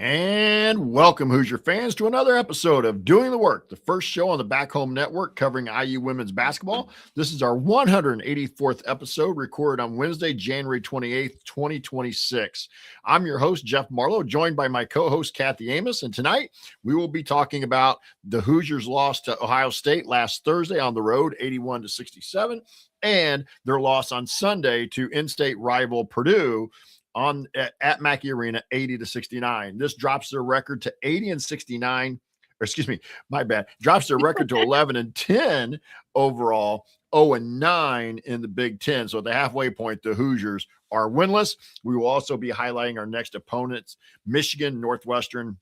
And welcome, Hoosier fans, to another episode of Doing the Work, the first show on the Back Home Network covering IU women's basketball. This is our 184th episode, recorded on Wednesday, January 28th, 2026. I'm your host, Jeff Marlow, joined by my co-host, Kathy Amos. And tonight, we will be talking about the Hoosiers' loss to Ohio State last Thursday on the road, 81-67, and their loss on Sunday to in-state rival Purdue at Mackey Arena, 80-69. This drops their record to 80-69. Or excuse me, my bad. Drops their record to 11-10 overall, 0-9 in the Big Ten. So at the halfway point, the Hoosiers are winless. We will also be highlighting our next opponents: Michigan, Northwestern,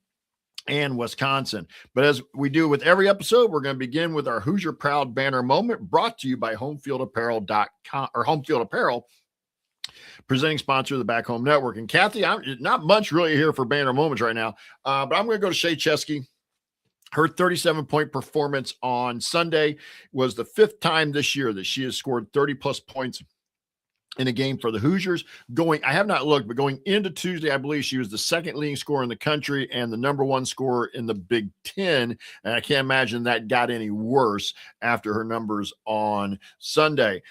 and Wisconsin. But as we do with every episode, we're going to begin with our Hoosier Proud banner moment, brought to you by homefieldapparel.com or Homefield Apparel, presenting sponsor of the Back Home Network. And Kathy, I'm not much really here for banner moments right now, but I'm going to go to Shea Chesky. Her 37-point performance on Sunday was the fifth time this year that she has scored 30-plus points in a game for the Hoosiers. I have not looked, but going into Tuesday, I believe she was the second leading scorer in the country and the number one scorer in the Big Ten. And I can't imagine that got any worse after her numbers on Sunday.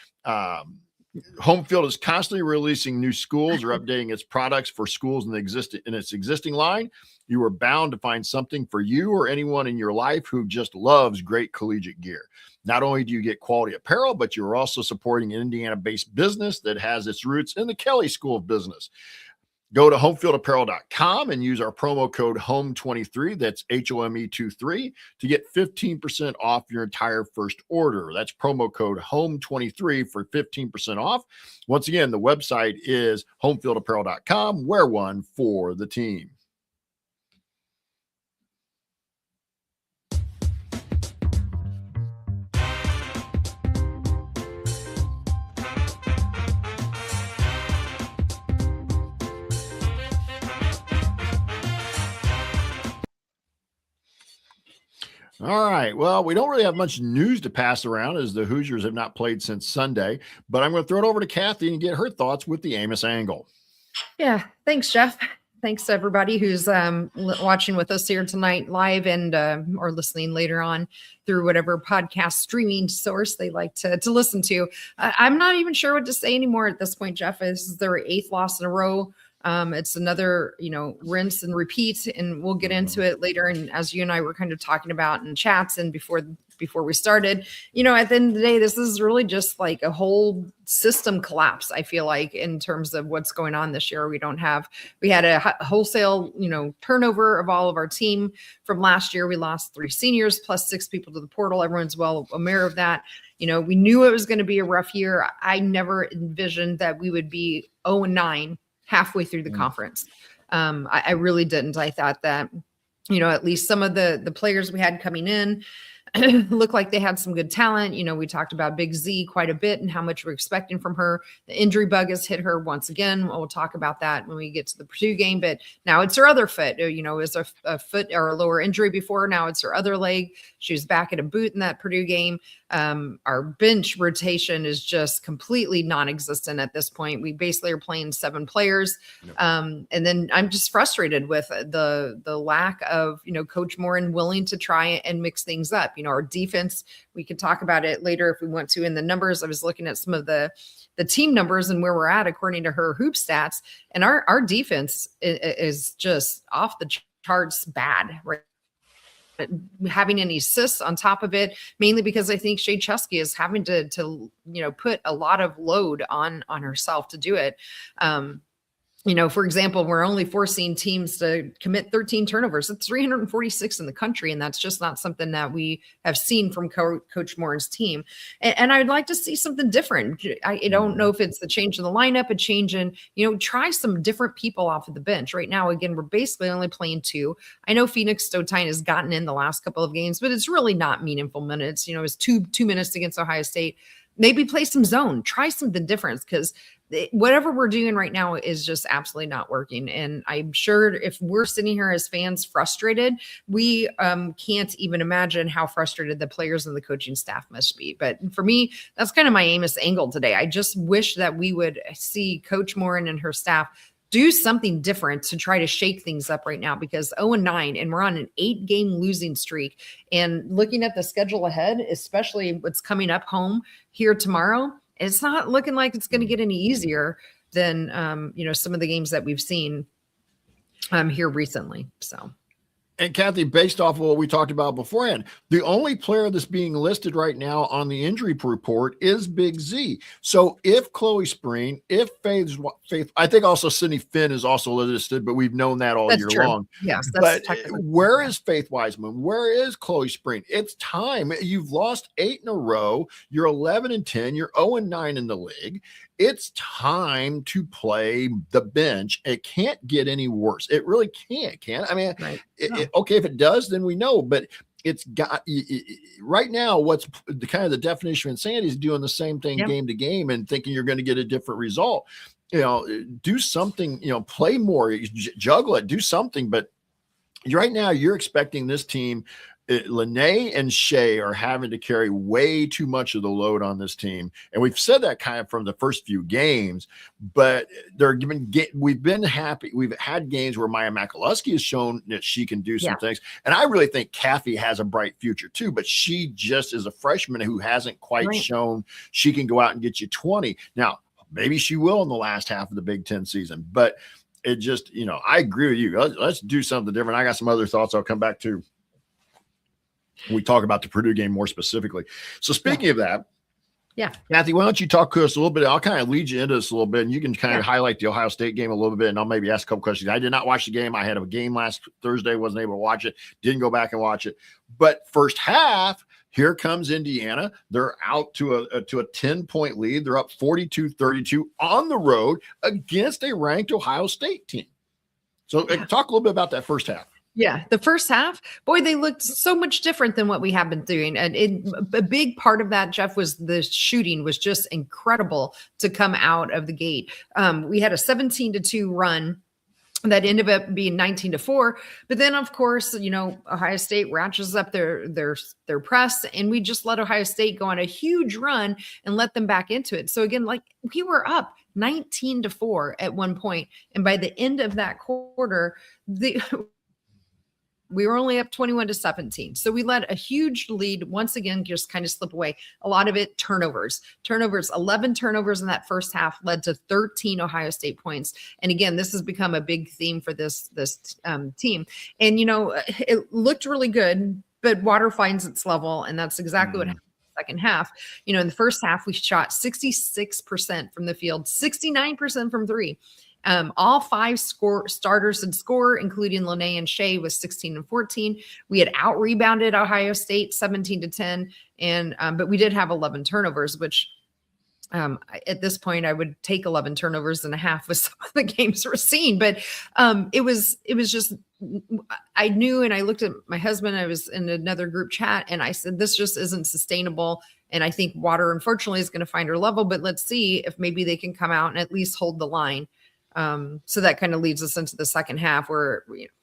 Home Field is constantly releasing new schools or updating its products for schools in its existing line. You are bound to find something for you or anyone in your life who just loves great collegiate gear. Not only do you get quality apparel, but you're also supporting an Indiana-based business that has its roots in the Kelly School of Business. Go to homefieldapparel.com and use our promo code HOME23, that's HOME23, to get 15% off your entire first order. That's promo code HOME23 for 15% off. Once again, the website is homefieldapparel.com. Wear one for the team. All right. Well, we don't really have much news to pass around as the Hoosiers have not played since Sunday, but I'm going to throw it over to Kathy and get her thoughts with the Amos angle. Yeah. Thanks, Jeff. Thanks to everybody who's watching with us here tonight live and or listening later on through whatever podcast streaming source they like to listen to. I'm not even sure what to say anymore at this point, Jeff. This is their eighth loss in a row. It's another, rinse and repeat, and we'll get into it later. And as you and I were kind of talking about in chats and before we started, at the end of the day, this is really just like a whole system collapse. I feel like in terms of what's going on this year, we had a wholesale, turnover of all of our team from last year. We lost 3 seniors plus 6 people to the portal. Everyone's well aware of that. We knew it was going to be a rough year. I never envisioned that we would be 0-9 halfway through the conference. I really didn't. I thought that, at least some of the players we had coming in looked like they had some good talent. We talked about Big Z quite a bit and how much we're expecting from her. The injury bug has hit her once again. We'll talk about that when we get to the Purdue game, but now it's her other foot. It was a foot or a lower injury before. Now it's her other leg. She was back at a boot in that Purdue game. Our bench rotation is just completely non-existent at this point. We basically are playing 7 players. And then I'm just frustrated with the lack of, Coach Morin willing to try and mix things up. Our defense, we could talk about it later if we want to in the numbers. I was looking at some of the team numbers and where we're at according to her hoop stats, and our defense is just off the charts bad, right? Having any assists on top of it, mainly because I think Shea Chesky is having to put a lot of load on herself to do it. For example, we're only forcing teams to commit 13 turnovers. It's 346 in the country, and that's just not something that we have seen from Coach Morin's team. And I'd like to see something different. I don't know if it's the change in the lineup, a change in, try some different people off of the bench. Right now, again, we're basically only playing 2. I know Phoenix Stotine has gotten in the last couple of games, but it's really not meaningful minutes. It was 2 minutes against Ohio State. Maybe play some zone, try something different, because whatever we're doing right now is just absolutely not working. And I'm sure if we're sitting here as fans frustrated, we can't even imagine how frustrated the players and the coaching staff must be. But for me, that's kind of my Amos angle today. I just wish that we would see Coach Morin and her staff do something different to try to shake things up right now, because 0-9 and we're on an 8-game losing streak. And looking at the schedule ahead, especially what's coming up home here tomorrow, it's not looking like it's going to get any easier than, some of the games that we've seen here recently. So. And Kathy, based off of what we talked about beforehand, the only player that's being listed right now on the injury report is Big Z. So if Chloe Spreen, if Faith, I think also Sydney Finn is also listed, but we've known that all year long. Yes, but where is Faith Wiseman? Where is Chloe Spreen? It's time. You've lost 8 in a row. You're 11-10. You're 0-9 in the league. It's time to play the bench. It can't get any worse. It really can't, can it? I mean, right. Okay, if it does, then we know, but it's got right now. What's the kind of the definition of insanity is doing the same thing game to game and thinking you're going to get a different result. Do something, play more, juggle it, do something. But right now you're expecting this team. Lene and Shea are having to carry way too much of the load on this team. And we've said that kind of from the first few games, but we've been happy. We've had games where Maya Makaluski has shown that she can do some things. And I really think Kathy has a bright future too, but she just is a freshman who hasn't quite shown she can go out and get you 20. Now, maybe she will in the last half of the Big Ten season, but it just, I agree with you. Let's do something different. I got some other thoughts I'll come back to. We talk about the Purdue game more specifically. So speaking of that, Kathy, why don't you talk to us a little bit? I'll kind of lead you into this a little bit, and you can kind of highlight the Ohio State game a little bit, and I'll maybe ask a couple questions. I did not watch the game. I had a game last Thursday, wasn't able to watch it, didn't go back and watch it. But first half, here comes Indiana. They're out to a 10-point lead. They're up 42-32 on the road against a ranked Ohio State team. So talk a little bit about that first half. Yeah, the first half, boy, they looked so much different than what we have been doing. And a big part of that, Jeff, was the shooting was just incredible to come out of the gate. We had a 17-2 run that ended up being 19-4. But then, of course, Ohio State ratchets up their press, and we just let Ohio State go on a huge run and let them back into it. So again, we were up 19-4 at one point, and by the end of that quarter, we were only up 21-17. So we let a huge lead once again just kind of slip away. A lot of it turnovers, 11 turnovers in that first half led to 13 Ohio State points. And again, this has become a big theme for this team. And, it looked really good, but water finds its level. And that's exactly what happened in the second half. In the first half, we shot 66% from the field, 69% from three. All 5 starters had score, including Lene and Shea, was 16 and 14. We had out rebounded Ohio State 17-10, but we did have 11 turnovers, which at this point I would take 11 turnovers and a half with some of the games we're seeing. But it was just, I knew, and I looked at my husband. I was in another group chat, and I said, this just isn't sustainable. And I think water, unfortunately, is going to find her level. But let's see if maybe they can come out and at least hold the line. So that kind of leads us into the second half, where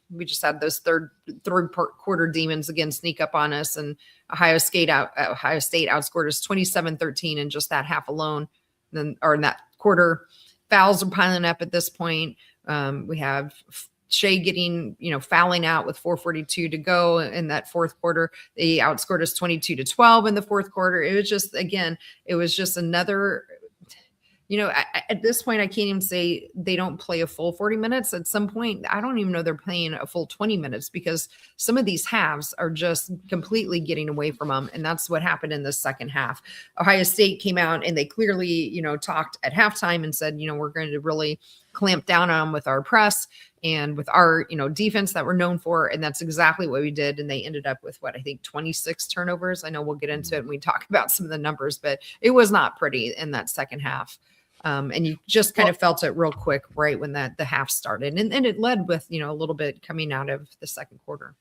we just had those third quarter demons again sneak up on us, and Ohio State outscored us 27-13 in just that half alone. Or in that quarter, fouls are piling up at this point. We have Shea getting, fouling out with 4:42 to go in that fourth quarter. They outscored us 22-12 in the fourth quarter. It was just another. At this point, I can't even say they don't play a full 40 minutes. At some point, I don't even know they're playing a full 20 minutes, because some of these halves are just completely getting away from them. And that's what happened in the second half. Ohio State came out and they clearly, talked at halftime and said, we're going to really clamp down on them with our press and with our, defense that we're known for. And that's exactly what we did. And they ended up with 26 turnovers. I know we'll get into it when we talk about some of the numbers, but it was not pretty in that second half. And you just kind of felt it real quick, right when the half started, and it led with a little bit coming out of the second quarter.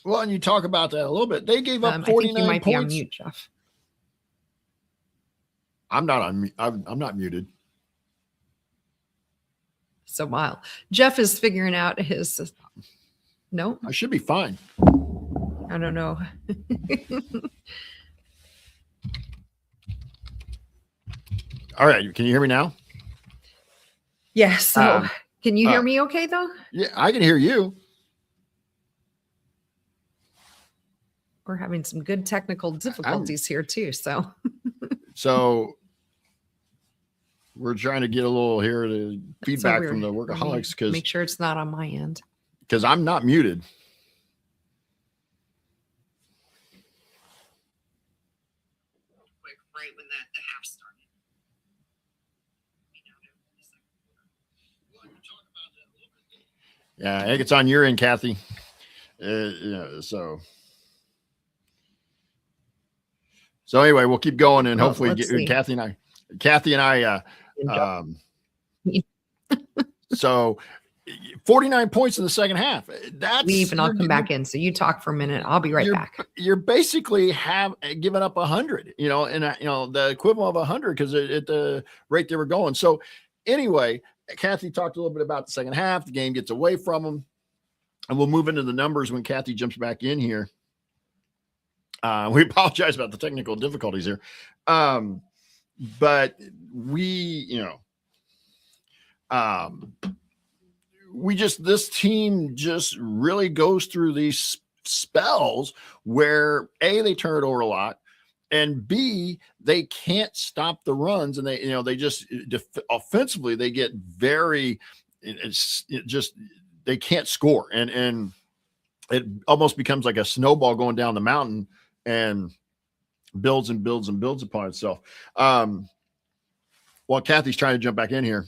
Well, and you talk about that a little bit. They gave up 49 I think you might points. Be on mute, Jeff. I'm not on. I'm not muted. So while Jeff is figuring out his, no, I should be fine. I don't know. All right. Can you hear me now? Yes. Yeah, so Can you hear me okay, though? Yeah, I can hear you. We're having some good technical difficulties here, too. So we're trying to get a little here to feedback from the workaholics because make sure it's not on my end. Because I'm not muted. Right when the half started. Yeah, I think it's on your end, Kathy. So anyway, we'll keep going and hopefully get Kathy and I. So 49 points in the second half. That's leave and I'll come back in. So you talk for a minute. I'll be right back. You're basically given up 100, and the equivalent of 100 because at the rate they were going. So anyway, Kathy talked a little bit about the second half. The game gets away from them, and we'll move into the numbers when Kathy jumps back in here. We apologize about the technical difficulties here, but this team just really goes through these spells where A, they turn it over a lot, and B, they can't stop the runs, and they just offensively they get very they can't score, and it almost becomes like a snowball going down the mountain and builds and builds and builds upon itself. While Kathy's trying to jump back in here,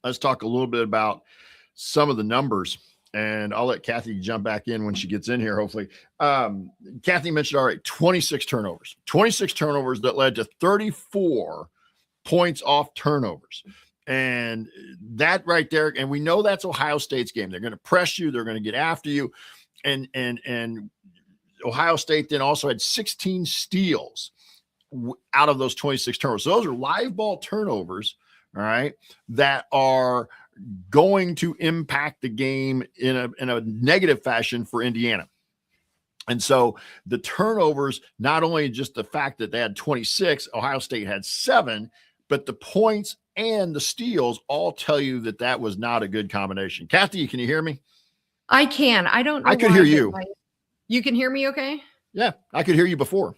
let's talk a little bit about some of the numbers, and I'll let Kathy jump back in when she gets in here, hopefully. Kathy mentioned, all right, 26 turnovers that led to 34 points off turnovers. And that right there, and we know that's Ohio State's game. They're going to press you. They're going to get after you. And Ohio State then also had 16 steals out of those 26 turnovers. So those are live ball turnovers, all right, that are going to impact the game in a negative fashion for Indiana. And so the turnovers, not only just the fact that they had 26, Ohio State had 7, but the points and the steals all tell you that was not a good combination. Kathy, can you hear me? I can. I don't know. I could hear you. You can hear me okay? Yeah, I could hear you before.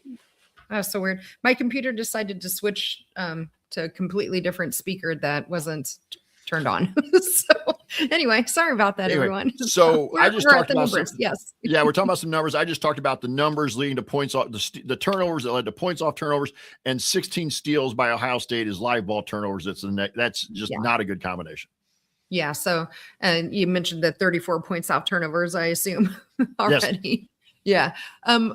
That's so weird. My computer decided to switch to a completely different speaker that wasn't turned on. So anyway, sorry about that, everyone. So I just talked about numbers. Yes. Yeah, we're talking about some numbers. I just talked about the numbers leading to points off the turnovers that led to points off turnovers, and 16 steals by Ohio State is live ball turnovers. That's just not a good combination. Yeah. So, and you mentioned the 34 points off turnovers, I assume already. Yes. Yeah.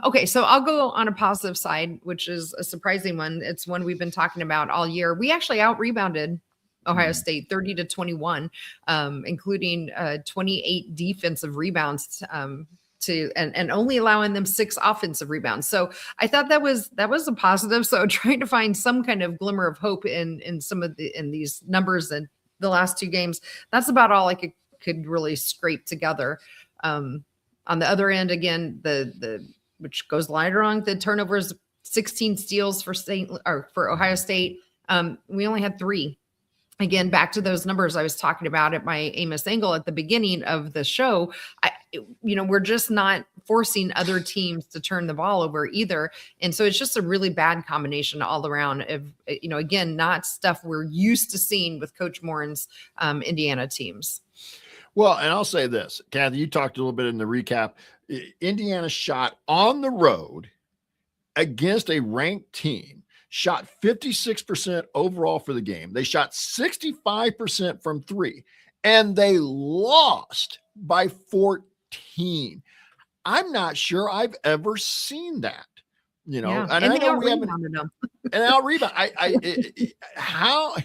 Okay. So I'll go on a positive side, which is a surprising one. It's one we've been talking about all year. We actually out-rebounded Ohio State 30-21, including 28 defensive rebounds and only allowing them 6 offensive rebounds. So I thought that was a positive. So trying to find some kind of glimmer of hope in these numbers and the last 2 games, that's about all I could really scrape together. On the other end, again, the which goes lighter on the turnovers, 16 steals for Ohio State. We only had 3. Again, back to those numbers I was talking about at my Amos angle at the beginning of the show. We're just not forcing other teams to turn the ball over either. And so it's just a really bad combination all around of, again, not stuff we're used to seeing with Coach Morin's Indiana teams. Well, and I'll say this, Kathy, you talked a little bit in the recap. Indiana shot on the road against a ranked team, shot 56% overall for the game. They shot 65% from 3, and they lost by 14. I'm not sure I've ever seen that, and I know we haven't. And I'll rebound. How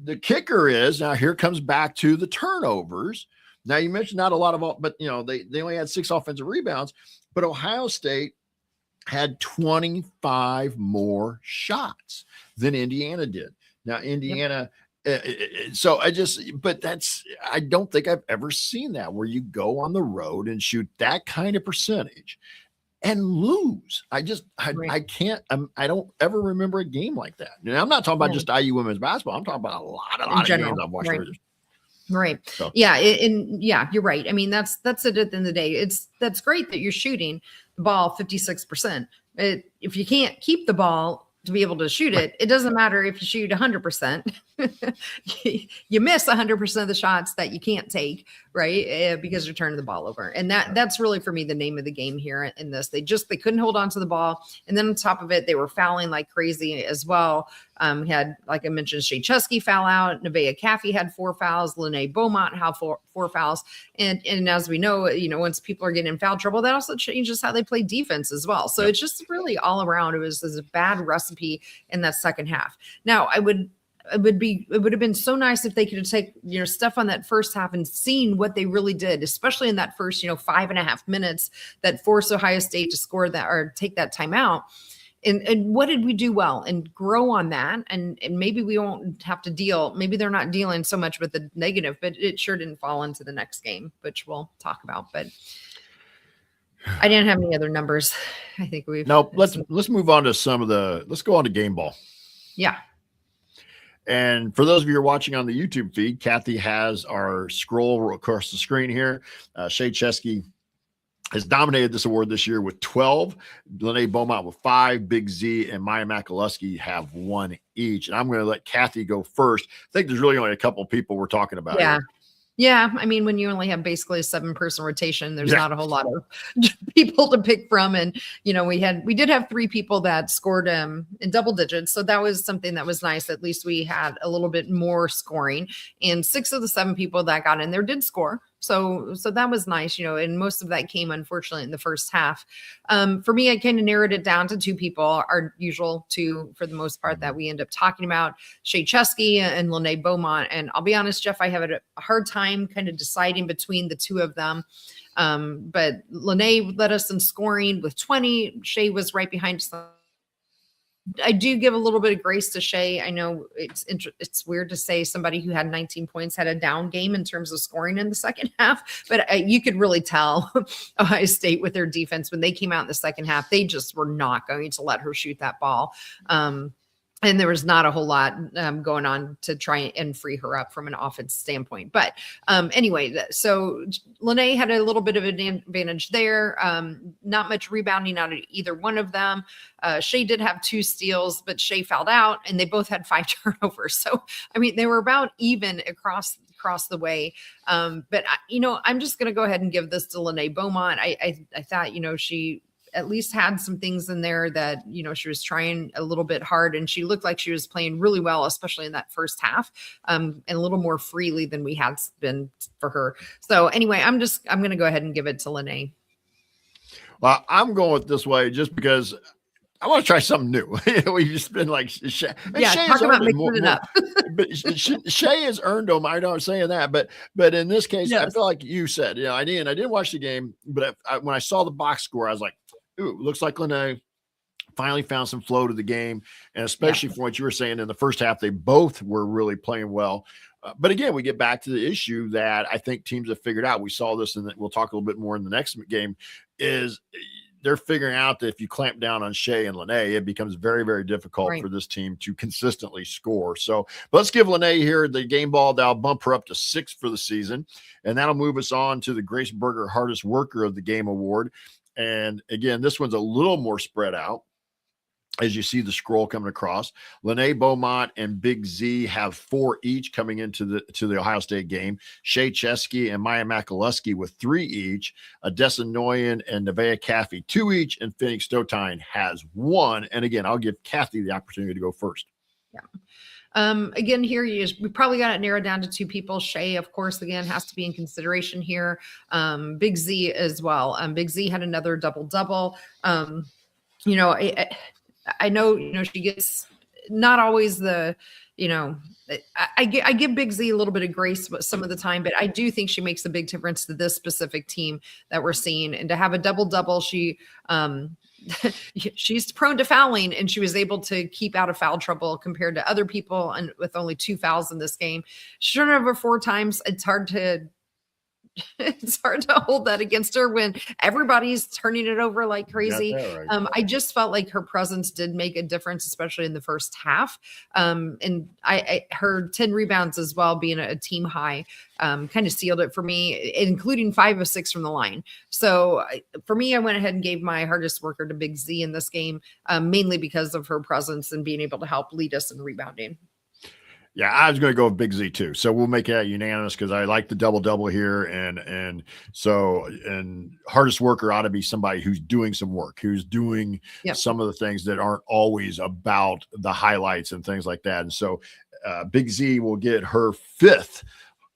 the kicker is now. Here comes back to the turnovers. Now you mentioned not a lot of, but they only had 6 offensive rebounds, but Ohio State had 25 more shots than Indiana did. Now Indiana, so I don't think I've ever seen that where you go on the road and shoot that kind of percentage and lose. I Right. can't, I don't ever remember a game like that. And I'm not talking about Right. just IU women's basketball. I'm talking about a lot In of games general. I've watched Right. over this. Right. So Yeah. And yeah, you're right. I mean, that's it at the end of the day. That's great that you're shooting the ball 56%. If you can't keep the ball to be able to shoot right. it doesn't matter if you shoot 100%. You miss 100% of the shots that you can't take, right? Because you're turning the ball over. And that's really for me the name of the game here in this. They couldn't hold on to the ball. And then on top of it, they were fouling like crazy as well. Had, like I mentioned, Shea Chesky foul out. Nevaeh Caffey had 4 fouls. Lene Beaumont had four fouls. And as we know, once people are getting in foul trouble, that also changes how they play defense as well. So it's just really all around. It was a bad recipe in that second half. Now, it would have been so nice if they could have taken, stuff on that first half and seen what they really did, especially in that first, 5.5 minutes that forced Ohio State to score that or take that timeout. And what did we do well and grow on that? And maybe we won't have to deal. Maybe they're not dealing so much with the negative, but it sure didn't fall into the next game, which we'll talk about. But I didn't have any other numbers. I think let's move on to let's go on to game ball. Yeah. And for those of you who are watching on the YouTube feed, Kathy has our scroll across the screen here. Shea Chesky has dominated this award this year with 12. Lene Beaumont with 5. Big Z and Maya Makaluski have 1 each. And I'm going to let Kathy go first. I think there's really only a couple of people we're talking about. Yeah. Here. Yeah. I mean, when you only have basically a 7-person rotation, there's not a whole lot of people to pick from. And, we did have 3 people that scored in double digits. So that was something that was nice. At least we had a little bit more scoring, and 6 of the 7 people that got in there did score. So that was nice, and most of that came, unfortunately, in the first half. For me, I kind of narrowed it down to 2 people, our usual 2 for the most part that we end up talking about, Shea Chesky and Lene Beaumont. And I'll be honest, Jeff, I have a hard time kind of deciding between the 2 of them. But Lene led us in scoring with 20. Shea was right behind us. I do give a little bit of grace to Shea. I know it's weird to say somebody who had 19 points had a down game in terms of scoring in the second half, but you could really tell Ohio State with their defense when they came out in the second half, they just were not going to let her shoot that ball. And there was not a whole lot going on to try and free her up from an offense standpoint. But anyway, so Lene had a little bit of an advantage there. Not much rebounding out of either one of them. Shea did have 2 steals, but Shea fouled out, and they both had 5 turnovers. So, I mean, they were about even across the way. But, I'm just going to go ahead and give this to Lene Beaumont. I thought, she at least had some things in there that, she was trying a little bit hard, and she looked like she was playing really well, especially in that first half, and a little more freely than we had been for her. So anyway, I'm going to go ahead and give it to Lene. Well, I'm going with this way just because I want to try something new. We've just been like, Shea talk about mixing it up. But Shea has earned them. I know I'm saying that, but in this case, yes. I feel like you said, I didn't watch the game, but when I saw the box score, I was like, ooh, looks like Lene finally found some flow to the game. And especially from what you were saying in the first half, they both were really playing well. But again, we get back to the issue that I think teams have figured out. We saw this, and we'll talk a little bit more in the next game, is they're figuring out that if you clamp down on Shea and Lene, it becomes very, very difficult for this team to consistently score. So let's give Lene here the game ball. That'll bump her up to 6 for the season. And that'll move us on to the Grace Berger Hardest Worker of the Game Award. And again, this one's a little more spread out as you see the scroll coming across. Lene Beaumont and Big Z have 4 each coming into the Ohio State game. Shea Chesky and Maya Makaluski with 3 each. Odessa Noyan and Nevaeh Caffey 2 each. And Phoenix Stotine has 1. And again, I'll give Kathy the opportunity to go first. Yeah. Again, here we probably got it narrowed down to 2 people. Shea, of course, again, has to be in consideration here. Big Z as well. Big Z had another double-double. I know, she gets not always the, I give Big Z a little bit of grace some of the time, but I do think she makes a big difference to this specific team that we're seeing. And to have a double-double, she's prone to fouling, and she was able to keep out of foul trouble compared to other people, and with only 2 fouls in this game. She turned over 4 times. It's hard to it's hard to hold that against her when everybody's turning it over like crazy. Right. I just felt like her presence did make a difference, especially in the first half. And her 10 rebounds as well, being a team high, kind of sealed it for me, including 5 of 6 from the line. So for me, I went ahead and gave my hardest worker to Big Z in this game, mainly because of her presence and being able to help lead us in rebounding. Yeah, I was going to go with Big Z too. So we'll make that unanimous because I like the double here. And hardest worker ought to be somebody who's doing some work, who's doing some of the things that aren't always about the highlights and things like that. And so Big Z will get her 5th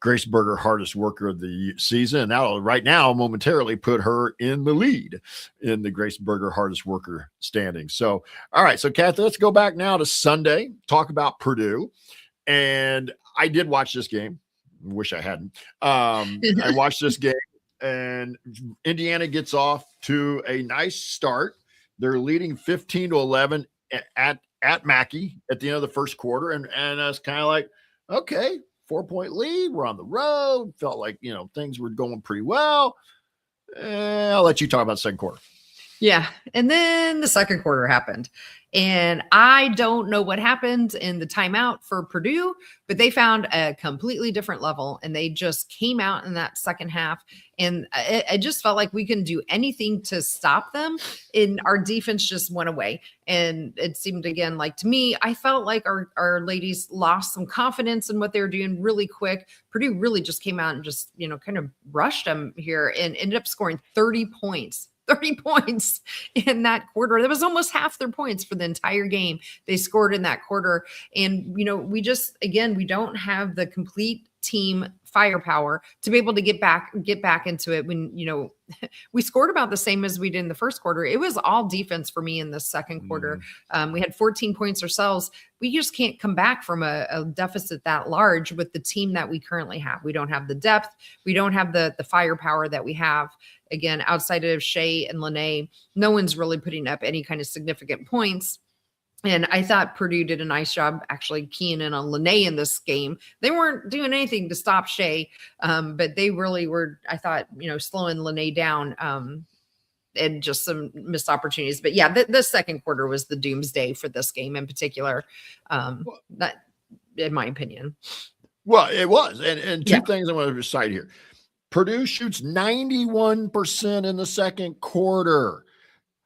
Graceburger hardest worker of the season. And that'll right now momentarily put her in the lead in the Graceburger hardest worker standing. So, all right. So Kathy, let's go back now to Sunday, talk about Purdue. And I did watch this game. Wish I hadn't. I watched this game, and Indiana gets off to a nice start. They're leading 15-11 at Mackey at the end of the first quarter. And it's kind of like, okay, 4-point lead. We're on the road. Felt like, things were going pretty well. I'll let you talk about the second quarter. Yeah. And then the second quarter happened. And I don't know what happened in the timeout for Purdue, but they found a completely different level. And they just came out in that second half. And it just felt like we couldn't do anything to stop them. And our defense just went away. And it seemed, again, like to me, I felt like our ladies lost some confidence in what they were doing really quick. Purdue really just came out and just, kind of rushed them here and ended up scoring 30 points. 30 points in that quarter. That was almost half their points for the entire game. They scored in that quarter. And, we just, again, we don't have the complete team firepower to be able to get back into it when, we scored about the same as we did in the first quarter. It was all defense for me in the second quarter. We had 14 points ourselves. We just can't come back from a deficit that large with the team that we currently have. We don't have the depth. We don't have the firepower that we have. Again, outside of Shea and Lene, no one's really putting up any kind of significant points. And I thought Purdue did a nice job actually keying in on Lene in this game. They weren't doing anything to stop Shea, but they really were, I thought, slowing Lene down and just some missed opportunities. But yeah, the second quarter was the doomsday for this game in particular, that, in my opinion. Well, it was. And two things I want to recite here. Purdue shoots 91% in the second quarter.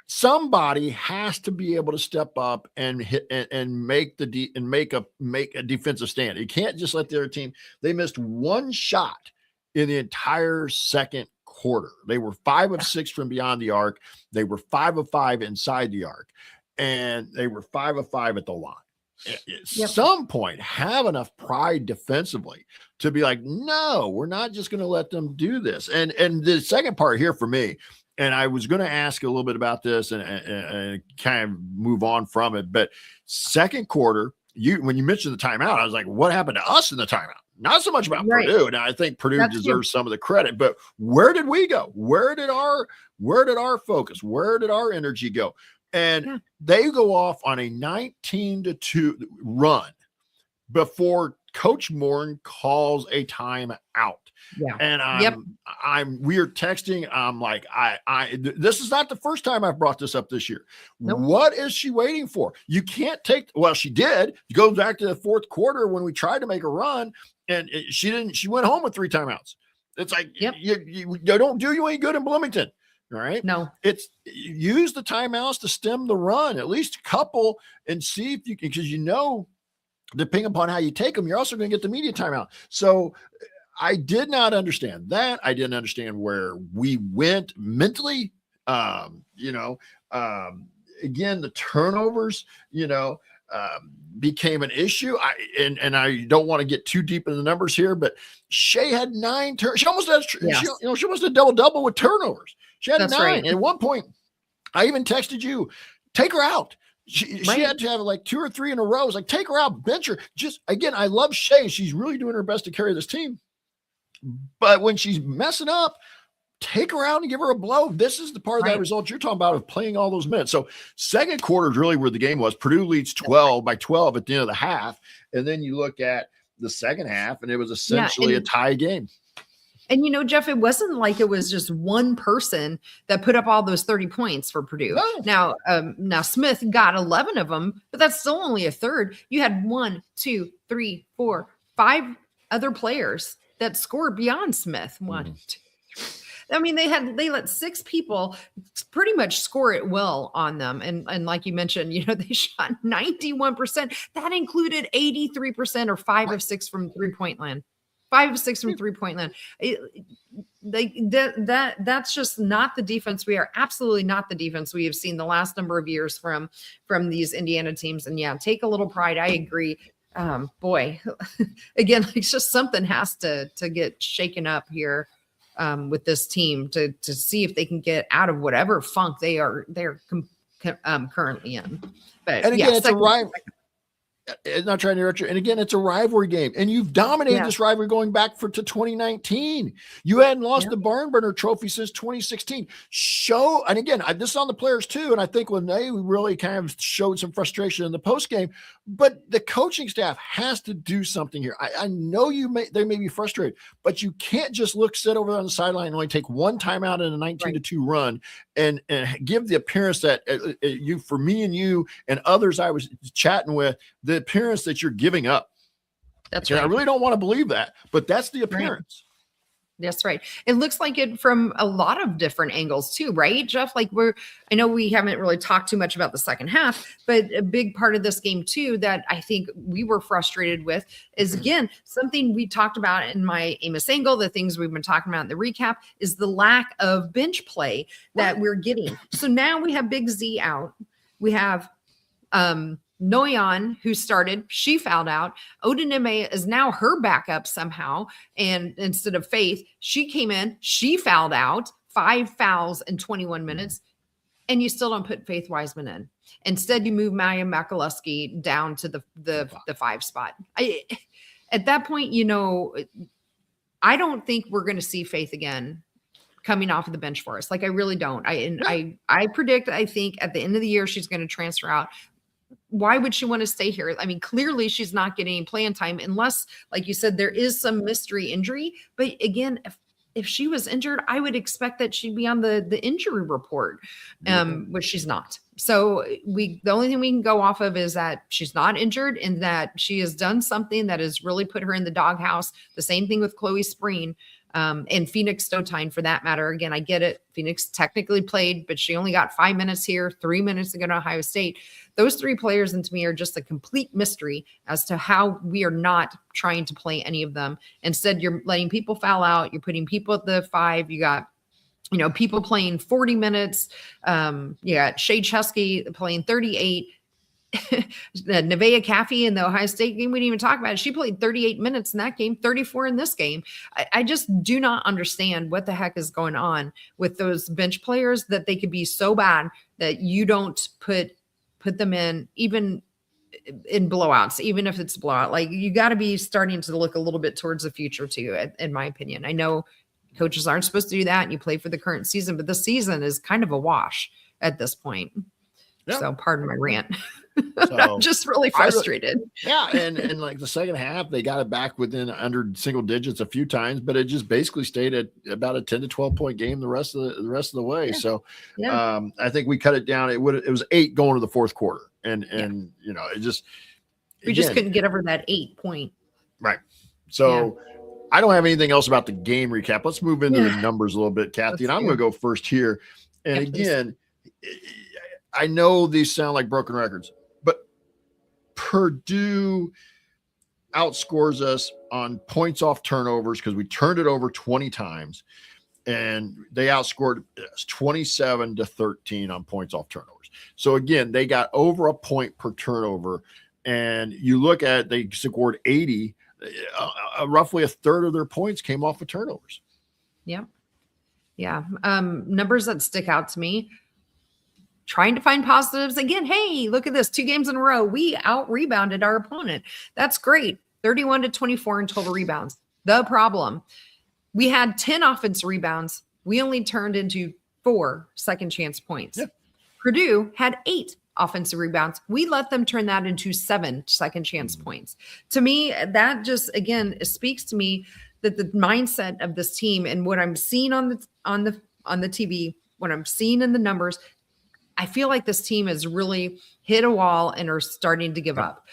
Somebody has to be able to step up and hit and make a defensive stand. You can't just let the other team. They missed one shot in the entire second quarter. They were 5 of 6 from beyond the arc. They were 5 of 5 inside the arc, and they were 5 of 5 at the line. At some point, have enough pride defensively to be like, no, we're not just going to let them do this. And the second part here for me, and I was going to ask a little bit about this and kind of move on from it, but second quarter, when you mentioned the timeout, I was like, what happened to us in the timeout? Not so much about Purdue. Now I think Purdue deserves some of the credit, but where did we go? Where did our focus? Where did our energy go? And they go off on a 19-2 run before Coach Morin calls a timeout. Yeah. And we are texting. I'm like, this is not the first time I've brought this up this year. Nope. What is she waiting for? You can't she did. You go back to the fourth quarter when we tried to make a run and she went home with 3 timeouts. It's like, you don't do you any good in Bloomington. All right. No, it's use the timeouts to stem the run, at least a couple, and see if you can, because depending upon how you take them, you're also going to get the media timeout. So I did not understand that. I didn't understand where we went mentally. Again, the turnovers, became an issue. I don't want to get too deep in the numbers here, but Shea had 9 turnovers. She almost had, she almost had double with turnovers. She had 9. Right. At one point, I even texted you, take her out. She had to have like 2 or 3 in a row. I was like, take her out, bench her. Just again, I love Shea. She's really doing her best to carry this team. But when she's messing up, take her out and give her a blow. This is the part of that result you're talking about of playing all those minutes. So second quarter is really where the game was. Purdue leads 12 by 12 at the end of the half. And then you look at the second half and it was essentially a tie game. And, Jeff, it wasn't like it was just one person that put up all those 30 points for Purdue. No. Now Smith got 11 of them, but that's still only a third. You had 1, 2, 3, 4, 5 other players that scored beyond Smith. One, two, I mean, they let 6 people pretty much score it well on them. And like you mentioned, they shot 91%. That included 83% or 5 of 6 from 3-point land. 5 of 6 from 3-point land. That's just not the defense. We are absolutely not the defense we have seen the last number of years from these Indiana teams. And yeah, take a little pride. I agree. Boy, again, it's just something has to get shaken up here with this team to see if they can get out of whatever funk they're currently in. But and again, it's a rivalry. Not trying to hurt you. And again, it's a rivalry game, and you've dominated this rivalry going back to 2019. You hadn't lost the barn burner trophy since 2016. And again, this is on the players too. And I think when they really kind of showed some frustration in the post game, but the coaching staff has to do something here. I know they may be frustrated, but you can't just sit over on the sideline and only take one timeout in a 19-2 run and give the appearance that for me and you and others I was chatting with, the appearance that you're giving up. That's right. I really don't want to believe that, but that's the appearance. That's right. It looks like it from a lot of different angles too, right, Jeff? Like I know we haven't really talked too much about the second half, but a big part of this game too that I think we were frustrated with is, again, something we talked about in my Amos angle, the things we've been talking about in the recap, is the lack of bench play that we're getting. So now we have Big Z out. We have Noyan, who started, she fouled out. Odineme is now her backup somehow. And instead of Faith, she came in, she fouled out, 5 fouls in 21 minutes. And you still don't put Faith Wiseman in. Instead, you move Maya Makaluski down to the 5 spot. At that point, I don't think we're going to see Faith again coming off of the bench for us. Like, I really don't. I predict, I think at the end of the year, she's going to transfer out. Why would she want to stay here? I mean, clearly she's not getting any playing time unless, like you said, there is some mystery injury. But again, if she was injured, I would expect that she'd be on the injury report, which she's not. So the only thing we can go off of is that she's not injured and that she has done something that has really put her in the doghouse. The same thing with Chloe Spreen. And Phoenix Stotine for that matter. Again, I get it. Phoenix technically played, but she only got 5 minutes here, 3 minutes ago to Ohio State. Those 3 players, and to me, are just a complete mystery as to how we are not trying to play any of them. Instead, you're letting people foul out. You're putting people at the 5. You got, people playing 40 minutes. You got Shea Chesky playing 38. Nevaeh Caffey in the Ohio State game, we didn't even talk about it. She played 38 minutes in that game, 34 in this game. I just do not understand what the heck is going on with those bench players, that they could be so bad that you don't put them in, even in blowouts, even if it's a blowout. Like, you got to be starting to look a little bit towards the future too, in my opinion. I know coaches aren't supposed to do that and you play for the current season, but this season is kind of a wash at this point. Yep. So pardon my rant. So, I'm just really frustrated. And like the second half, they got it back within under single digits a few times, but it just basically stayed at about a 10 to 12 point game the rest of the way. Yeah. So I think we cut it down. It was 8 going to the fourth quarter, and it just we just couldn't get over that 8 point. Right. So I don't have anything else about the game recap. Let's move into the numbers a little bit, Kathy. And I'm going to go first here. And again, I know these sound like broken records, but Purdue outscores us on points off turnovers because we turned it over 20 times, and they outscored us 27-13 on points off turnovers. So again, they got over a point per turnover, and you look at, they scored 80, roughly a third of their points came off of turnovers. Yeah. Numbers that stick out to me, trying to find positives again. Hey, look at this. 2 games in a row. We out-rebounded our opponent. That's great. 31-24 in total rebounds. The problem, we had 10 offensive rebounds. We only turned into 4 second chance points. Yeah. Purdue had 8 offensive rebounds. We let them turn that into 7 second chance points. To me, that just, again, it speaks to me that the mindset of this team and what I'm seeing on the TV, what I'm seeing in the numbers, I feel like this team has really hit a wall and are starting to give up.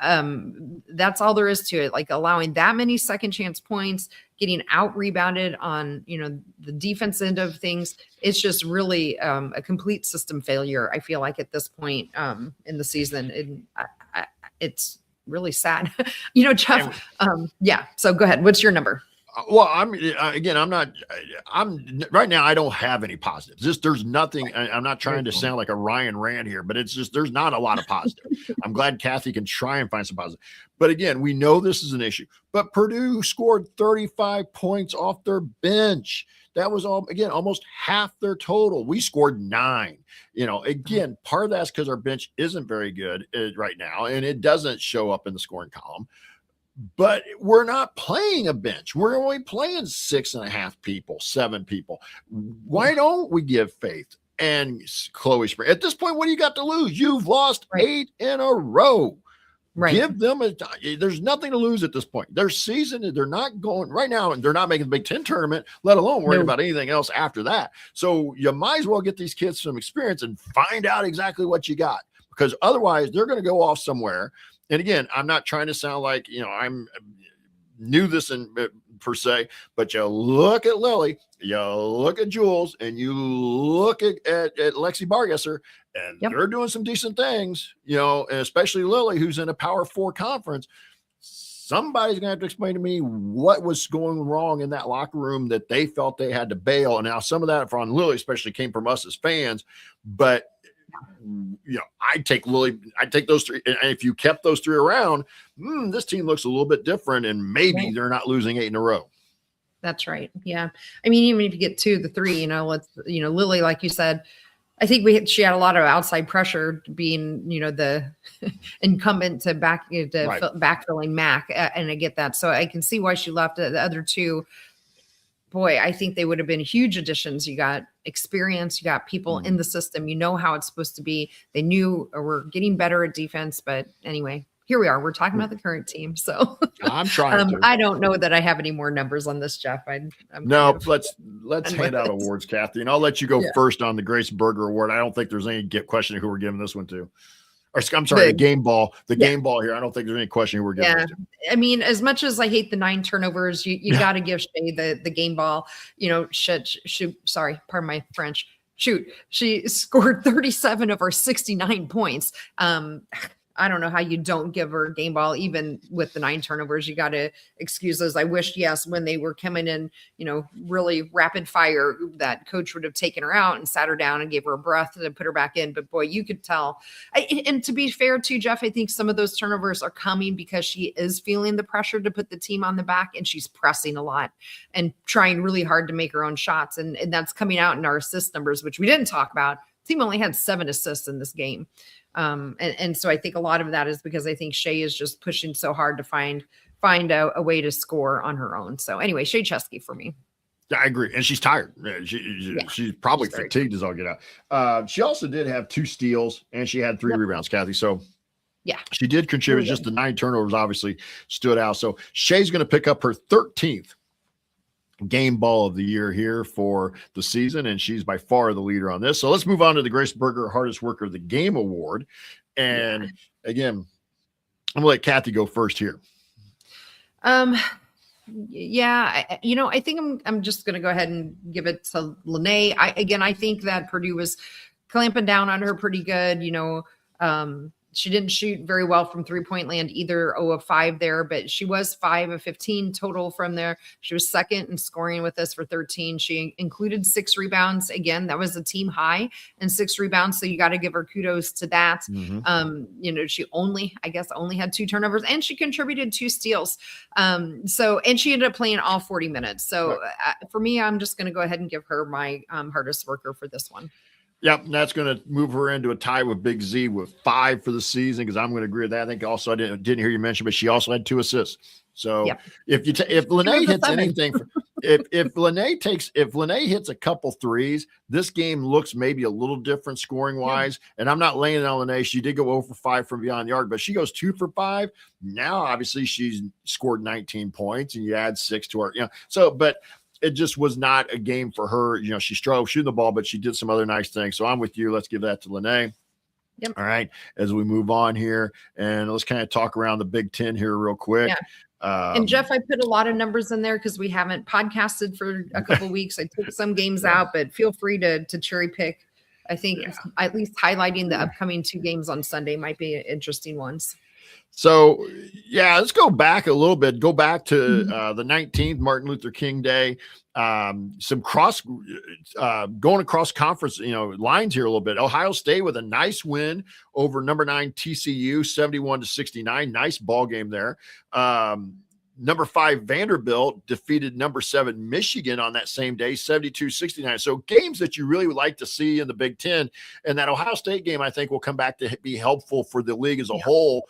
That's all there is to it. Like allowing that many second chance points, getting out rebounded on, the defense end of things. It's just really a complete system failure. I feel like at this point in the season, and it's really sad, Jeff. Yeah. So go ahead. What's your number? Well, I'm right now. I don't have any positives. There's nothing. I'm not trying to sound like a Ryan Rand here, but it's just, there's not a lot of positive. I'm glad Kathy can try and find some positive. But again, we know this is an issue, but Purdue scored 35 points off their bench. That was almost half their total. We scored 9. Again, part of that's because our bench isn't very good right now, and it doesn't show up in the scoring column. But we're not playing a bench. We're only playing 6.5 people, 7 people. Why don't we give Faith and Chloe Spring? At this point, what do you got to lose? You've lost 8 in a row. Right. Give them there's nothing to lose at this point. Their season, they're not going right now, and they're not making the Big Ten tournament, let alone worrying about anything else after that. So you might as well get these kids some experience and find out exactly what you got, because otherwise they're going to go off somewhere. And again, I'm not trying to sound like, I'm new this per se, but you look at Lily, you look at Jules, and you look at Lexi Bargesser, and they're doing some decent things, and especially Lily, who's in a Power 4 conference. Somebody's going to have to explain to me what was going wrong in that locker room that they felt they had to bail. And now some of that from Lily especially came from us as fans, but I'd take Lily. I'd take those 3. And if you kept those 3 around, this team looks a little bit different, and maybe they're not losing 8 in a row. That's right. Yeah. I mean, even if you get 2 of the 3, Lily, like you said, I think she had a lot of outside pressure being, the incumbent to backfilling Mac. And I get that. So I can see why she left. The other 2, boy, I think they would have been huge additions. You got experience, you got people in the system, how it's supposed to be. They knew we're getting better at defense, but anyway, here we are. We're talking about the current team. So I'm trying to. I don't know that I have any more numbers on this, Jeff. Let's hand out awards, Kathy, and I'll let you go first on the Grace Berger Award. I don't think there's any question of who we're giving this one to. Or I'm sorry, the game ball here. I don't think there's any question who we're giving it to. I mean, as much as I hate the 9 turnovers, you got to give Shay the game ball. Sorry, pardon my French. Shoot, she scored 37 of our 69 points. I don't know how you don't give her a game ball, even with the 9 turnovers. You got to excuse those. I wish, when they were coming in, really rapid fire, that coach would have taken her out and sat her down and gave her a breath to put her back in. But boy, you could tell. And to be fair too, Jeff, I think some of those turnovers are coming because she is feeling the pressure to put the team on the back, and she's pressing a lot and trying really hard to make her own shots. And that's coming out in our assist numbers, which we didn't talk about. The team only had 7 assists in this game. And so I think a lot of that is because I think Shay is just pushing so hard to find a way to score on her own. So anyway, Shay Chesky for me. Yeah, I agree. And she's tired. She's probably fatigued as all get out. She also did have 2 steals, and she had 3 rebounds, Kathy. So she did contribute. Just the 9 turnovers obviously stood out. So Shay's going to pick up her 13th game ball of the year here for the season, and she's by far the leader on this. So let's move on to the Grace Berger Hardest Worker of the Game Award. And again, I'm gonna let Kathy go first here. I think I'm just gonna go ahead and give it to Lene. I think that Purdue was clamping down on her pretty good. She didn't shoot very well from 3-point land either, 0 of 5 there, but she was 5 of 15 total from there. She was second in scoring with us for 13. She included 6 rebounds. Again, that was a team high and 6 rebounds. So you got to give her kudos to that. She only had 2 turnovers, and she contributed 2 steals. And she ended up playing all 40 minutes. So for me, I'm just going to go ahead and give her my hardest worker for this one. Yep, and that's going to move her into a tie with Big Z with 5 for the season, because I'm going to agree with that. I think also I didn't hear you mention, but she also had 2 assists. So if Lene hits anything, if Lene hits a couple threes, this game looks maybe a little different scoring wise. Yeah. And I'm not laying it on Lene. She did go 0 for 5 from beyond the arc, but she goes 2 for 5. Now, obviously, she's scored 19 points, and you add 6 to her. So, but it just was not a game for her. She struggled shooting the ball, but she did some other nice things. So I'm with you. Let's give that to Lene. Yep. All right. As we move on here, and let's kind of talk around the Big Ten here real quick. Yeah. And Jeff, I put a lot of numbers in there because we haven't podcasted for a couple of weeks. I took some games out, but feel free to cherry pick. I think at least highlighting the upcoming 2 games on Sunday might be interesting ones. So, let's go back a little bit. Go back to the 19th, Martin Luther King Day. Some going across conference, lines here a little bit. Ohio State with a nice win over number 9 TCU, 71-69. Nice ball game there. Number 5 Vanderbilt defeated number 7 Michigan on that same day, 72-69. So games that you really would like to see in the Big Ten, and that Ohio State game I think will come back to be helpful for the league as a whole.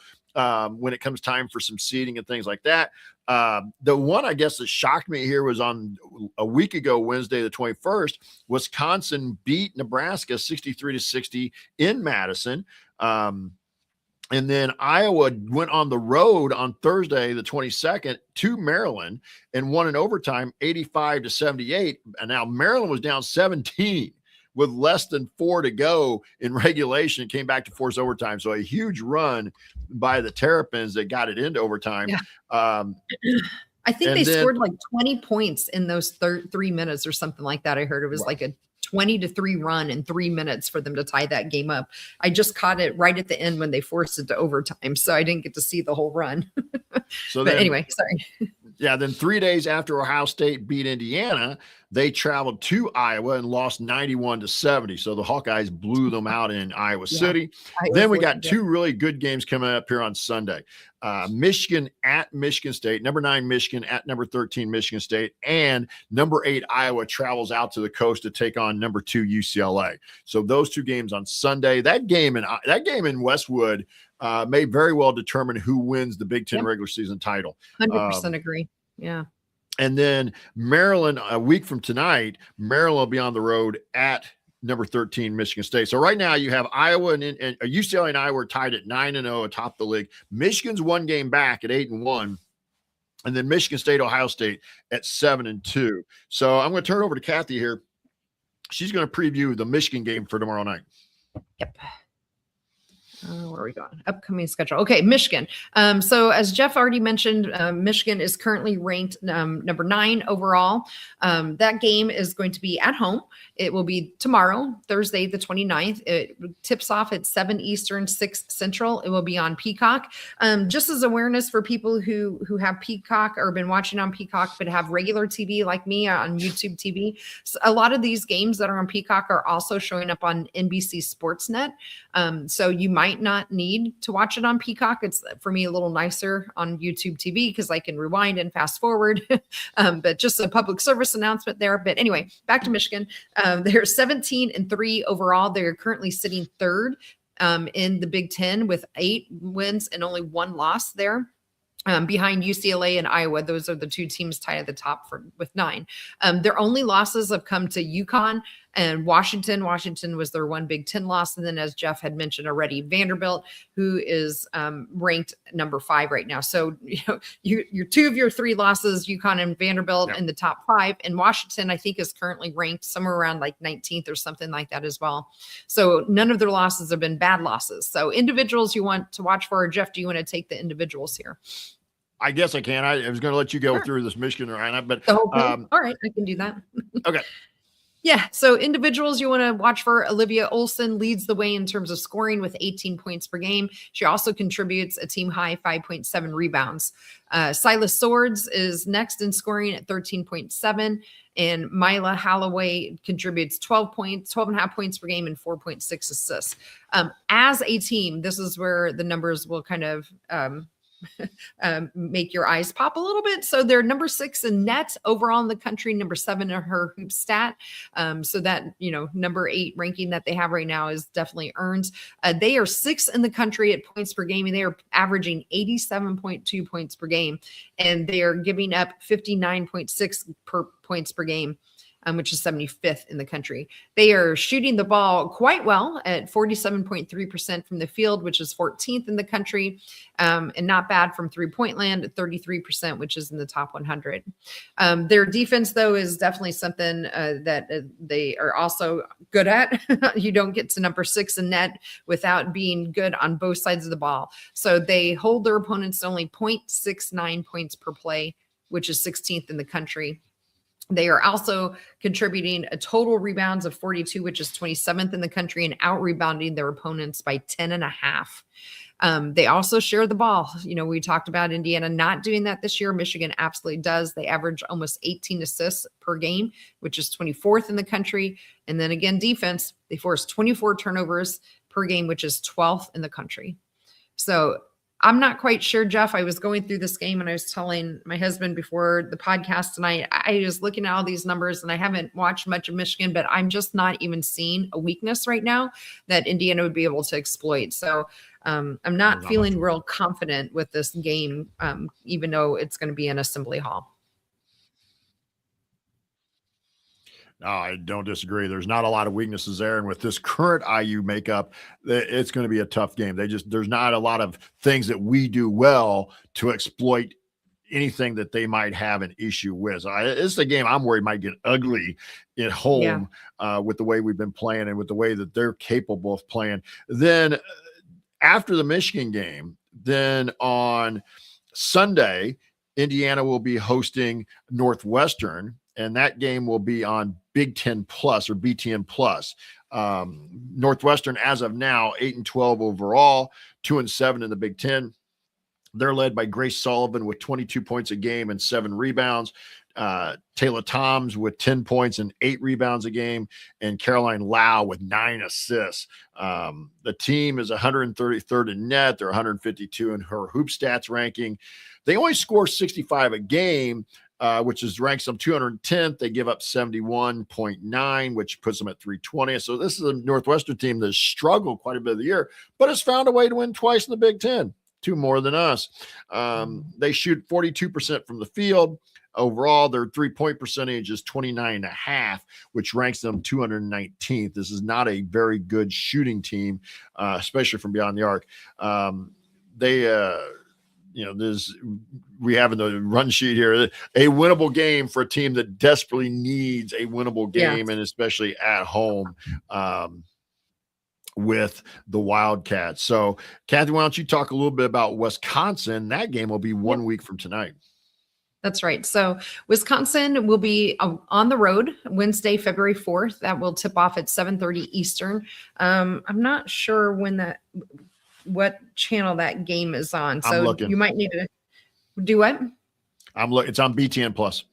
When it comes time for some seeding and things like that. The one, I guess, that shocked me here was on a week ago, Wednesday, the 21st, Wisconsin beat Nebraska 63-60 in Madison. And then Iowa went on the road on Thursday, the 22nd, to Maryland and won in overtime 85-78. And now Maryland was down 17 with less than 4 to go in regulation. It came back to force overtime. So a huge run by the Terrapins that got it into overtime. Yeah. I think they scored like 20 points in those 3 minutes or something like that. I heard it was like a 20-3 run in 3 minutes for them to tie that game up. I just caught it right at the end when they forced it to overtime. So I didn't get to see the whole run. But anyway, sorry. Yeah, then 3 days after Ohio State beat Indiana, they traveled to Iowa and lost 91-70. So the Hawkeyes blew them out in Iowa City. Then we got 2 really good games coming up here on Sunday. Michigan at Michigan State, number 9 Michigan at number 13 Michigan State, and number 8 Iowa travels out to the coast to take on number 2 UCLA. So those 2 games on Sunday. That game in Westwood may very well determine who wins the Big Ten regular season title. 100% agree. Yeah. And then Maryland, a week from tonight, Maryland will be on the road at number 13 Michigan State. So right now you have Iowa and UCLA and Iowa are tied at 9-0 atop the league. Michigan's 1 game back at 8-1. And then Michigan State, Ohio State at 7-2. So I'm going to turn it over to Kathy here. She's going to preview the Michigan game for tomorrow night. Yep. Where are we going? Upcoming schedule. Okay, Michigan. So as Jeff already mentioned, Michigan is currently ranked number 9 overall. That game is going to be at home. It will be tomorrow, Thursday, the 29th. It tips off at 7 Eastern, 6 Central. It will be on Peacock. Just as awareness for people who have Peacock or been watching on Peacock but have regular TV like me on YouTube TV. So a lot of these games that are on Peacock are also showing up on NBC Sportsnet. So you might not need to watch it on Peacock. It's for me a little nicer on YouTube TV because I can rewind and fast forward. But just a public service announcement there. But anyway, back to Michigan. They're 17-3 overall. They're currently sitting 3rd in the Big Ten with 8 wins and only 1 loss there. Behind UCLA and Iowa. Those are the 2 teams tied at the top with 9. Their only losses have come to UConn and Washington. Washington was their 1 Big Ten loss. And then, as Jeff had mentioned already, Vanderbilt, who is ranked number 5 right now. So, your 2 of your 3 losses, UConn and Vanderbilt in the top 5. And Washington, I think, is currently ranked somewhere around like 19th or something like that as well. So none of their losses have been bad losses. So individuals you want to watch for. Jeff, do you want to take the individuals here? I guess I can. I was going to let you go through this Michigan right, but all right, I can do that. Okay. Yeah. So individuals you want to watch for. Olivia Olson leads the way in terms of scoring with 18 points per game. She also contributes a team high 5.7 rebounds. Silas Swords is next in scoring at 13.7. And Mila Holloway contributes 12.5 points per game and 4.6 assists. As a team, this is where the numbers will kind of make your eyes pop a little bit. So they're number 6 in net overall in the country, number 7 in her hoop stat. So that, number 8 ranking that they have right now is definitely earned. They are 6th in the country at points per game, and they are averaging 87.2 points per game, and they are giving up 59.6 points per game, which is 75th in the country. They are shooting the ball quite well at 47.3% from the field, which is 14th in the country, and not bad from three-point land at 33%, which is in the top 100. Their defense, though, is definitely something that they are also good at. You don't get to number 6 in net without being good on both sides of the ball. So they hold their opponents to only 0.69 points per play, which is 16th in the country. They are also contributing a total rebounds of 42, which is 27th in the country, and out rebounding their opponents by 10.5. They also share the ball. We talked about Indiana not doing that this year. Michigan absolutely does. They average almost 18 assists per game, which is 24th in the country. And then again, defense, they force 24 turnovers per game, which is 12th in the country. So I'm not quite sure, Jeff. I was going through this game and I was telling my husband before the podcast tonight, I was looking at all these numbers and I haven't watched much of Michigan, but I'm just not even seeing a weakness right now that Indiana would be able to exploit. So I'm not feeling real confident with this game, even though it's going to be in Assembly Hall. No, I don't disagree. There's not a lot of weaknesses there. And with this current IU makeup, it's going to be a tough game. There's not a lot of things that we do well to exploit anything that they might have an issue with. It's a game I'm worried might get ugly at home with the way we've been playing and with the way that they're capable of playing. Then after the Michigan game, then on Sunday, Indiana will be hosting Northwestern, and that game will be on Big Ten Plus or BTN Plus. Northwestern, as of now, 8-12 overall, 2-7 in the Big Ten. They're led by Grace Sullivan with 22 points a game and 7 rebounds. Taylor Toms with 10 points and 8 rebounds a game, and Caroline Lau with 9 assists. The team is 133rd in net. They're 152 in her hoop stats ranking. They only score 65 a game, which ranks them 210th. They give up 71.9, which puts them at 320. So this is a Northwestern team that's struggled quite a bit of the year, but has found a way to win twice in the Big Ten, 2 more than us. They shoot 42% from the field. Overall, their 3-point percentage is 29.5, which ranks them 219th. This is not a very good shooting team, especially from beyond the arc. We have in the run sheet here a winnable game for a team that desperately needs a winnable game, and especially at home with the Wildcats. So, Kathy, why don't you talk a little bit about Wisconsin? That game will be 1 week from tonight. That's right. So Wisconsin will be on the road Wednesday, February 4th. That will tip off at 7:30 Eastern. I'm not sure what channel that game is on. So you might need to do what? It's on BTN Plus.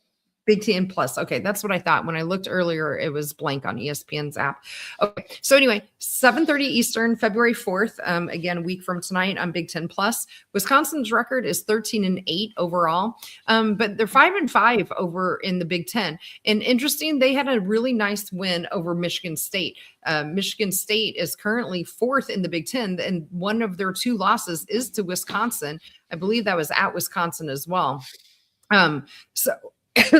Big Ten Plus. Okay, that's what I thought. When I looked earlier, it was blank on ESPN's app. Okay, so anyway, 7:30 Eastern, February 4th. Again, a week from tonight on Big Ten Plus. Wisconsin's record is 13-8 overall, but they're 5-5 over in the Big Ten. And interesting, they had a really nice win over Michigan State. Michigan State is currently 4th in the Big Ten, and one of their 2 losses is to Wisconsin. I believe that was at Wisconsin as well.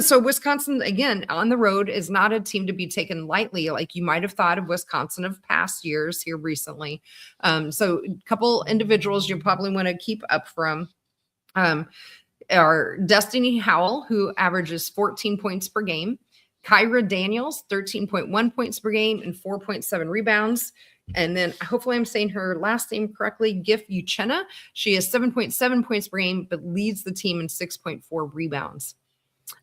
So Wisconsin, again, on the road is not a team to be taken lightly, like you might have thought of Wisconsin of past years here recently. So a couple individuals you probably want to keep up from are Destiny Howell, who averages 14 points per game, Kyra Daniels, 13.1 points per game and 4.7 rebounds. And then hopefully I'm saying her last name correctly, Gif Uchenna. She has 7.7 points per game, but leads the team in 6.4 rebounds.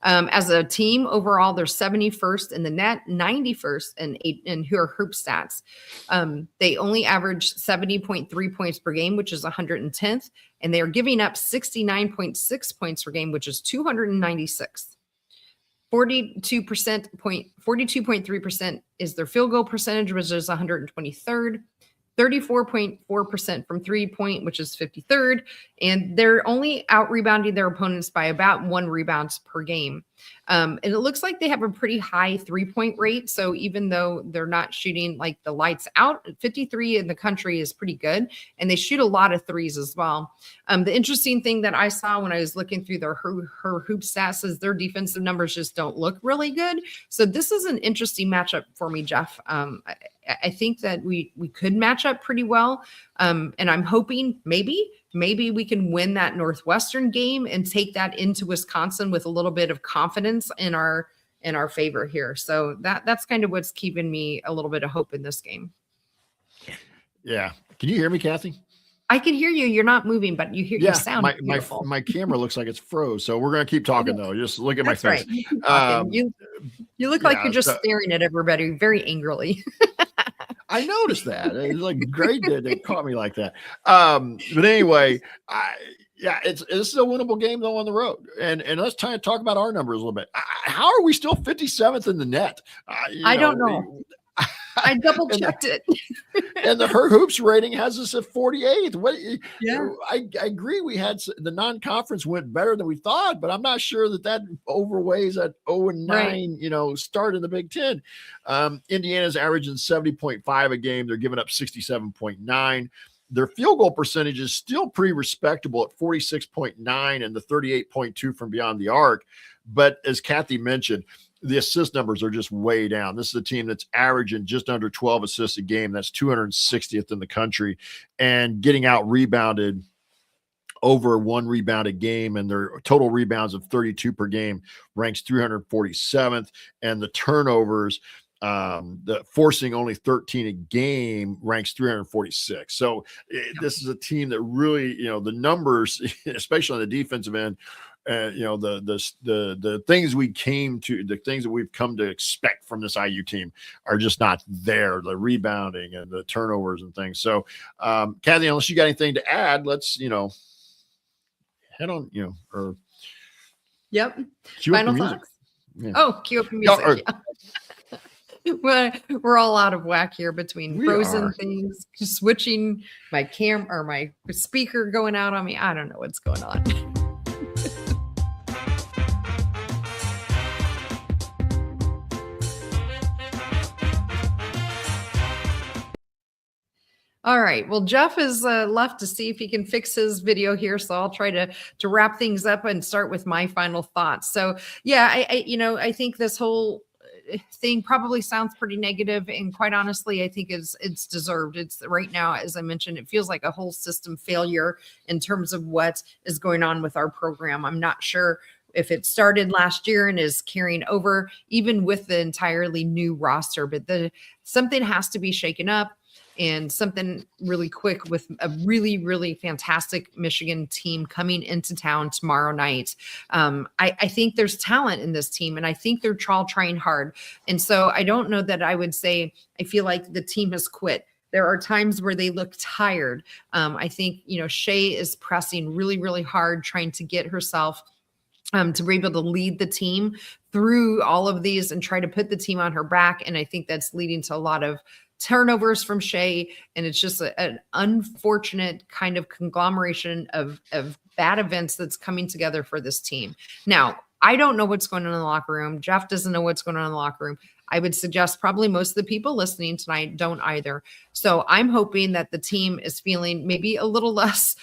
As a team overall, they're 71st in the net, 91st in her hoop stats. They only average 70.3 points per game, which is 110th, and they are giving up 69.6 points per game, which is 296th. 42.3% is their field goal percentage, which is 123rd. 34.4% from 3-point, which is 53rd. And they're only out rebounding their opponents by about 1 rebounds per game. And it looks like they have a pretty high 3-point rate. So even though they're not shooting like the lights out, 53 in the country is pretty good. And they shoot a lot of threes as well. The interesting thing that I saw when I was looking through her hoop stats is their defensive numbers just don't look really good. So this is an interesting matchup for me, Jeff. I think that we could match up pretty well. And I'm hoping maybe we can win that Northwestern game and take that into Wisconsin with a little bit of confidence in our favor here. So that's kind of what's keeping me a little bit of hope in this game. Yeah. Can you hear me, Kathy? I can hear you. You're not moving, but you sound beautiful. My camera looks like it's froze. So we're going to keep talking though. Just look at my face. Right. You look like you're just staring at everybody very angrily. I noticed that. It's like great that they caught me like that. But anyway, this is a winnable game though on the road. And let's try to talk about our numbers a little bit. How are we still 57th in the net? I don't know. I double checked it. And her hoops rating has us at 48th. Yeah. I agree. We had the non-conference went better than we thought, but I'm not sure that overweighs that 0-9, right, start in the Big Ten. Indiana's averaging 70.5 a game. They're giving up 67.9. Their field goal percentage is still pretty respectable at 46.9 and the 38.2 from beyond the arc. But as Kathy mentioned, the assist numbers are just way down. This is a team that's averaging just under 12 assists a game. That's 260th in the country, and getting out rebounded over 1 rebound a game, and their total rebounds of 32 per game ranks 347th. And the turnovers, the forcing only 13 a game, ranks 346. So this is a team that really, the numbers, especially on the defensive end, the things the things that we've come to expect from this IU team are just not there. The rebounding and the turnovers and things. So, Kathy, unless you got anything to add, let's, head on, or. Yep. Final thoughts. Yeah. Oh, cue up the music. We're all out of whack here between frozen things, switching my camera or my speaker going out on me. I don't know what's going on. All right. Well, Jeff is left to see if he can fix his video here. So I'll try to wrap things up and start with my final thoughts. So yeah, I think this whole thing probably sounds pretty negative, and quite honestly, I think it's deserved. It's right now, as I mentioned, it feels like a whole system failure in terms of what is going on with our program. I'm not sure if it started last year and is carrying over even with the entirely new roster, but something has to be shaken up. And something really quick with a really, really fantastic Michigan team coming into town tomorrow night. I think there's talent in this team, and I think they're all trying hard. And so I don't know that I would say I feel like the team has quit. There are times where they look tired. I think, Shea is pressing really, really hard, trying to get herself to be able to lead the team through all of these and try to put the team on her back. And I think that's leading to a lot of turnovers from Shea, and it's just an unfortunate kind of conglomeration of bad events that's coming together for this team. Now, I don't know what's going on in the locker room. Jeff doesn't know what's going on in the locker room. I would suggest probably most of the people listening tonight don't either. So I'm hoping that the team is feeling maybe a little less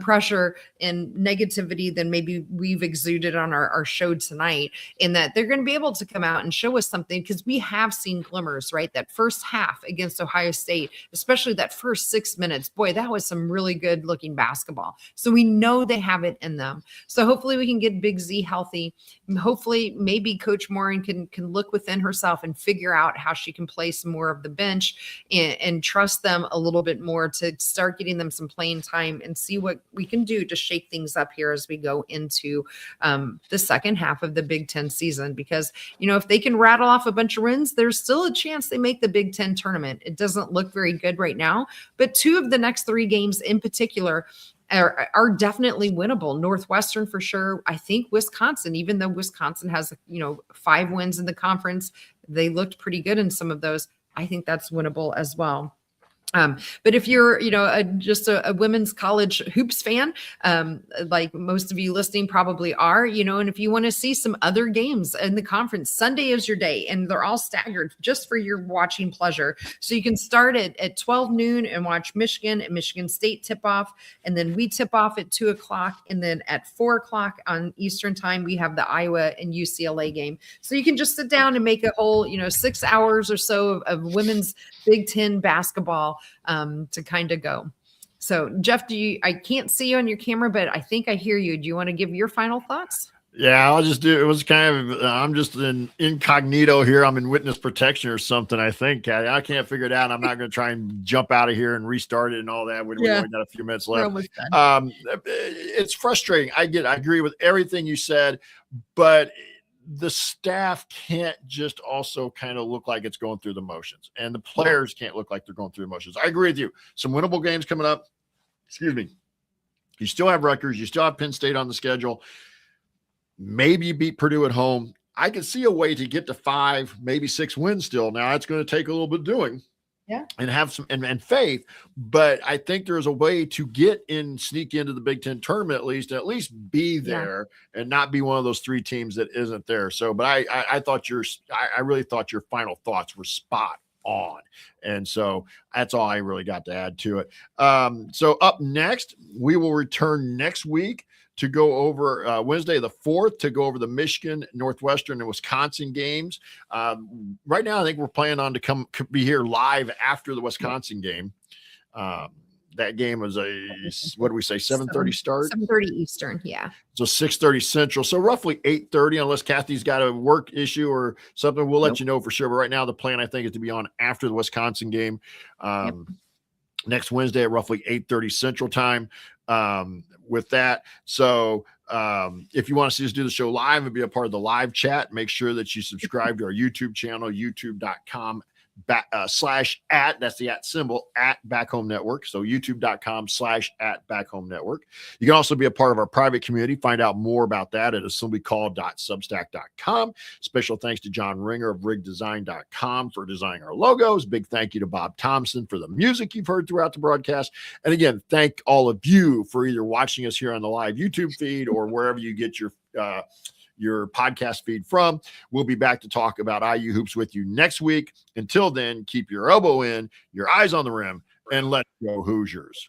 pressure and negativity than maybe we've exuded on our show tonight, and that they're going to be able to come out and show us something, because we have seen glimmers, right? That first half against Ohio State, especially that first 6 minutes, boy, that was some really good looking basketball. So we know they have it in them. So hopefully we can get Big Z healthy. Hopefully maybe Coach Morin can look within herself and figure out how she can play some more of the bench and trust them a little bit more to start getting them some playing time and see what we can do to shake things up here as we go into the second half of the Big Ten season. Because, if they can rattle off a bunch of wins, there's still a chance they make the Big Ten tournament. It doesn't look very good right now, but 2 of the next 3 games in particular are definitely winnable. Northwestern for sure. I think Wisconsin, even though Wisconsin has 5 wins in the conference, they looked pretty good in some of those. I think that's winnable as well. But if you're, just a women's college hoops fan, like most of you listening probably are, and if you want to see some other games in the conference, Sunday is your day, and they're all staggered just for your watching pleasure. So you can start at 12 noon and watch Michigan and Michigan State tip off. And then we tip off at 2:00. And then at 4:00 on Eastern time, we have the Iowa and UCLA game. So you can just sit down and make a whole, 6 hours or so of women's Big Ten basketball to kind of go. So Jeff, I can't see you on your camera, but I think I hear you. Do you want to give your final thoughts? Yeah, I'll just do, it was kind of, I'm just in incognito here. I'm in witness protection or something, I think. I can't figure it out. I'm not going to try and jump out of here and restart it and all that. We only got a few minutes left. It's frustrating. I agree with everything you said, but the staff can't just also kind of look like it's going through the motions, and the players can't look like they're going through the motions. I agree with you. Some winnable games coming up. Excuse me. You still have Rutgers. You still have Penn State on the schedule. Maybe you beat Purdue at home. I can see a way to get to 5, maybe 6 wins still. Now it's going to take a little bit of doing. Yeah. And have some and faith, but I think there's a way to sneak into the Big Ten tournament at least be there and not be one of those 3 teams that isn't there. So, but I thought I really thought your final thoughts were spot on, and so that's all I really got to add to it. So up next, we will return next week to go over Wednesday the 4th to go over the Michigan, Northwestern, and Wisconsin games. Right now, I think we're planning on to be here live after the Wisconsin game. That game was what do we say, 7:30 start? 7:30 Eastern, yeah. So 6:30 Central. So roughly 8:30, unless Kathy's got a work issue or something. We'll let you know for sure. But right now, the plan, I think, is to be on after the Wisconsin game. Next Wednesday at roughly 8:30 Central time. With that, so if you want to see us do the show live and be a part of the live chat, make sure that you subscribe to our YouTube channel, youtube.com /@ that's the @ symbol @ Back Home Network. So youtube.com / @ Back Home Network. You can also be a part of our private community. Find out more about that at assemblycall.substack.com. Special thanks to John Ringer of rigdesign.com for designing our logos. Big thank you to Bob Thompson for the music you've heard throughout the broadcast. And again, thank all of you for either watching us here on the live YouTube feed or wherever you get your podcast feed from. We'll be back to talk about IU hoops with you next week. Until then, keep your elbow in, your eyes on the rim, and let's go Hoosiers.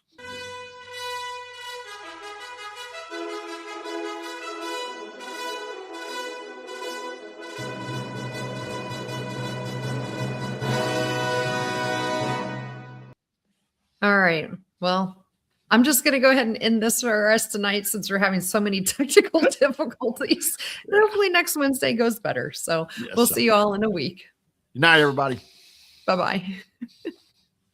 All right. Well, I'm just going to go ahead and end this for us tonight since we're having so many technical difficulties. And hopefully next Wednesday goes better. So we'll see you all in a week. Good night, everybody. Bye-bye.